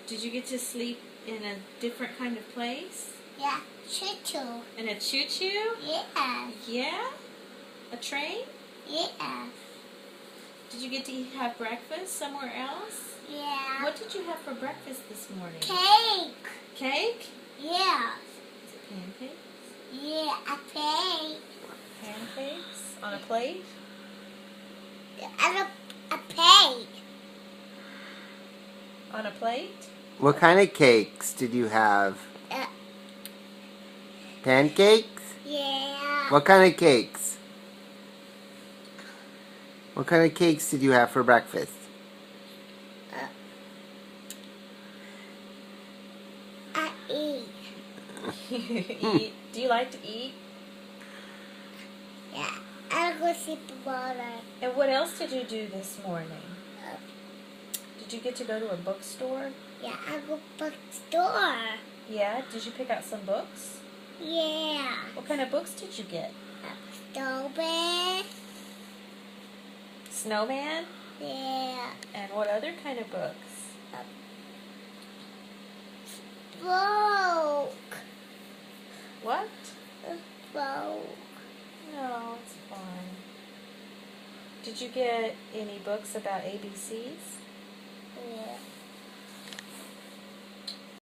Did you get to sleep in a different kind of place? Yeah, choo-choo. In a choo-choo? Yeah. Yeah? A train? Yeah. Did you get to have breakfast somewhere else? Yeah. What did you have for breakfast this morning? Cake. Cake? Yeah. Is it pancakes? Yeah, a cake. Pancakes? On a plate? And a cake. On a plate? What kind of cakes did you have? Uh, Pancakes? yeah. What kind of cakes? What kind of cakes did you have for breakfast? I eat. Eat. Do you like to eat? Yeah. I'll go see the water. And what else did you do this morning? Did you get to go to a bookstore? Yeah, I'll go bookstore. Yeah. Did you pick out some books? Yeah. What kind of books did you get? Strawberry. Snowman? Yeah. And what other kind of books? Broke. What? Broke. No, it's fine. Did you get any books about ABCs?